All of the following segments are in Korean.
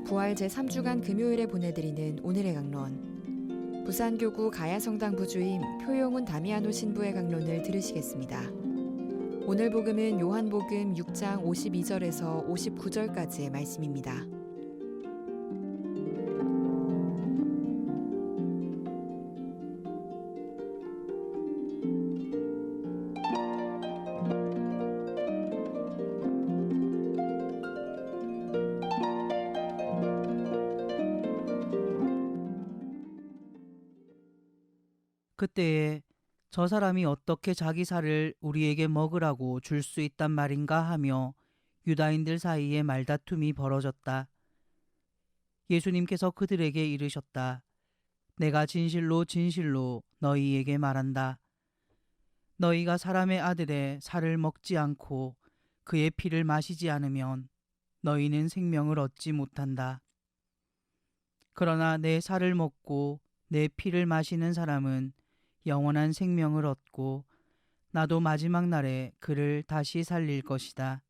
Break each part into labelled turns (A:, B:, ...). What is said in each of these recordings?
A: 부활 제3주간 금요일에 보내드리는 오늘의 강론. 부산교구 가야성당 부주임 표용훈 다미아노 신부의 강론을 들으시겠습니다. 오늘 복음은 요한복음 6장 52절에서 59절까지의 말씀입니다.
B: 그때에 저 사람이 어떻게 자기 살을 우리에게 먹으라고 줄 수 있단 말인가 하며 유다인들 사이에 말다툼이 벌어졌다. 예수님께서 그들에게 이르셨다. 내가 진실로 진실로 너희에게 말한다. 너희가 사람의 아들의 살을 먹지 않고 그의 피를 마시지 않으면 너희는 생명을 얻지 못한다. 그러나 내 살을 먹고 내 피를 마시는 사람은 영원한 생명을 얻고 나도 마지막 날에 그를 다시 살릴 것이다.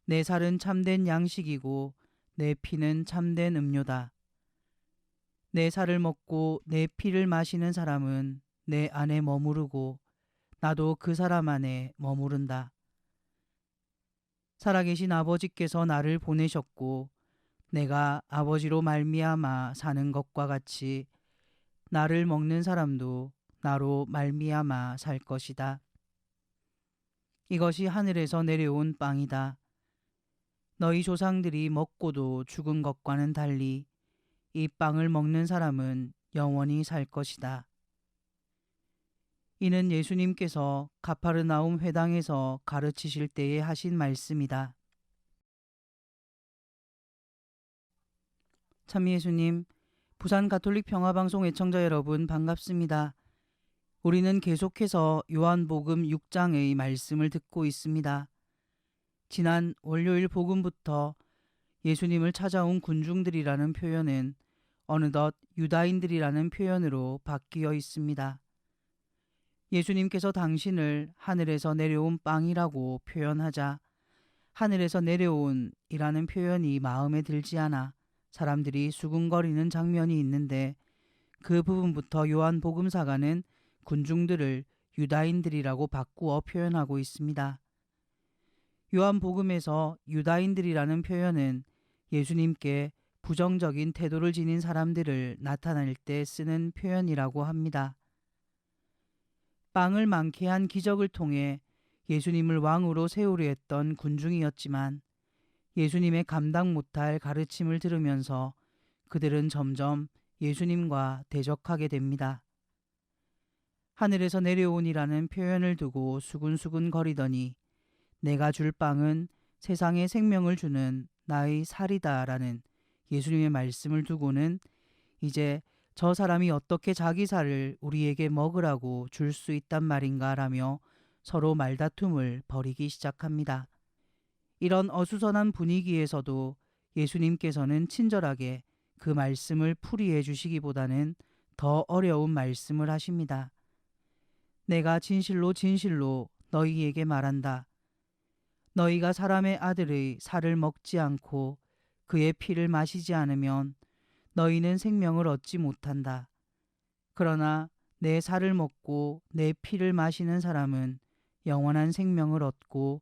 B: 내 살은 참된 양식이고 내 피는 참된 음료다. 내 살을 먹고 내 피를 마시는 사람은 내 안에 머무르고 나도 그 사람 안에 머무른다. 살아계신 아버지께서 나를 보내셨고 내가 아버지로 말미암아 사는 것과 같이 나를 먹는 사람도 나로 말미암아 살 것이다. 이것이 하늘에서 내려온 빵이다. 너희 조상들이 먹고도 죽은 것과는 달리 이 빵을 먹는 사람은 영원히 살 것이다. 이는 예수님께서 가파르나움 회당에서 가르치실 때에 하신 말씀이다. 참 예수님, 부산 가톨릭 평화방송 애청자 여러분 반갑습니다. 우리는 계속해서 요한복음 6장의 말씀을 듣고 있습니다. 지난 월요일 복음부터 예수님을 찾아온 군중들이라는 표현은 어느덧 유다인들이라는 표현으로 바뀌어 있습니다. 예수님께서 당신을 하늘에서 내려온 빵이라고 표현하자 하늘에서 내려온이라는 표현이 마음에 들지 않아 사람들이 수군거리는 장면이 있는데 그 부분부터 요한 복음사가는 군중들을 유다인들이라고 바꾸어 표현하고 있습니다. 요한 복음에서 유다인들이라는 표현은 예수님께 부정적인 태도를 지닌 사람들을 나타낼 때 쓰는 표현이라고 합니다. 빵을 많게 한 기적을 통해 예수님을 왕으로 세우려 했던 군중이었지만 예수님의 감당 못할 가르침을 들으면서 그들은 점점 예수님과 대적하게 됩니다. 하늘에서 내려온이라는 표현을 두고 수군수군 거리더니 내가 줄 빵은 세상에 생명을 주는 나의 살이다라는 예수님의 말씀을 두고는 이제 저 사람이 어떻게 자기 살을 우리에게 먹으라고 줄 수 있단 말인가 라며 서로 말다툼을 벌이기 시작합니다. 이런 어수선한 분위기에서도 예수님께서는 친절하게 그 말씀을 풀이해 주시기보다는 더 어려운 말씀을 하십니다. 내가 진실로 진실로 너희에게 말한다. 너희가 사람의 아들의 살을 먹지 않고 그의 피를 마시지 않으면 너희는 생명을 얻지 못한다. 그러나 내 살을 먹고 내 피를 마시는 사람은 영원한 생명을 얻고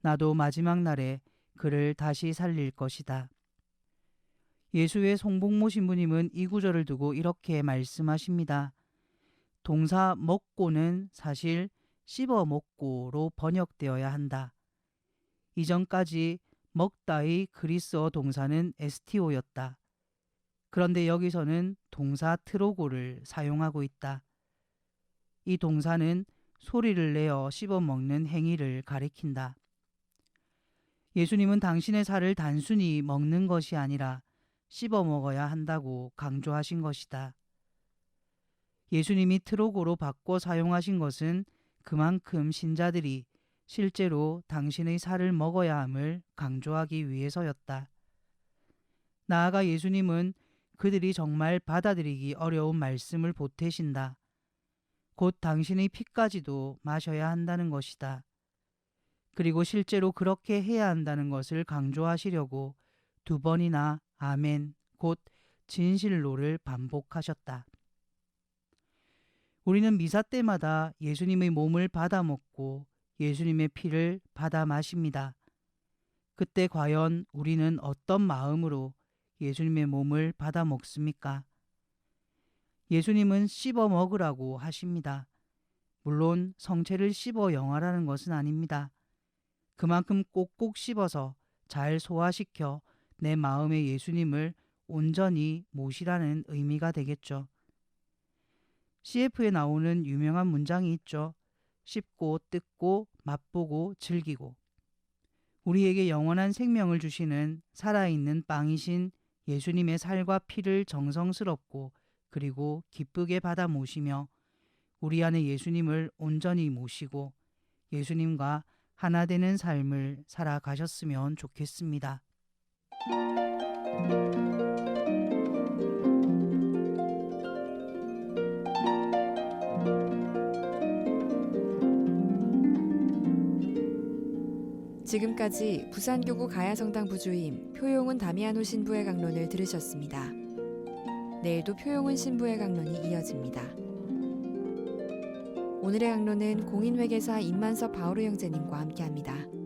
B: 나도 마지막 날에 그를 다시 살릴 것이다. 예수의 송복모 신부님은 이 구절을 두고 이렇게 말씀하십니다. 동사 먹고는 사실 씹어 먹고로 번역되어야 한다. 이전까지 먹다의 그리스어 동사는 에스티오였다. 그런데 여기서는 동사 트로고를 사용하고 있다. 이 동사는 소리를 내어 씹어 먹는 행위를 가리킨다. 예수님은 당신의 살을 단순히 먹는 것이 아니라 씹어 먹어야 한다고 강조하신 것이다. 예수님이 트로고로 바꿔 사용하신 것은 그만큼 신자들이 실제로 당신의 살을 먹어야 함을 강조하기 위해서였다. 나아가 예수님은 그들이 정말 받아들이기 어려운 말씀을 보태신다. 곧 당신의 피까지도 마셔야 한다는 것이다. 그리고 실제로 그렇게 해야 한다는 것을 강조하시려고 2번이나 아멘, 곧 진실로를 반복하셨다. 우리는 미사 때마다 예수님의 몸을 받아 먹고 예수님의 피를 받아 마십니다. 그때 과연 우리는 어떤 마음으로 예수님의 몸을 받아 먹습니까? 예수님은 씹어 먹으라고 하십니다. 물론 성체를 씹어 영화라는 것은 아닙니다. 그만큼 꼭꼭 씹어서 잘 소화시켜 내 마음의 예수님을 온전히 모시라는 의미가 되겠죠. CF에 나오는 유명한 문장이 있죠. 씹고 뜯고 맛보고 즐기고. 우리에게 영원한 생명을 주시는 살아있는 빵이신 예수님의 살과 피를 정성스럽고 그리고 기쁘게 받아 모시며 우리 안에 예수님을 온전히 모시고 예수님과 하나 되는 삶을 살아가셨으면 좋겠습니다.
A: 지금까지 부산교구 가야성당 부주임 표용은 다미아노 신부의 강론을 들으셨습니다. 내일도 표용은 신부의 강론이 이어집니다. 오늘의 강론은 공인회계사 임만섭 바오르 형제님과 함께합니다.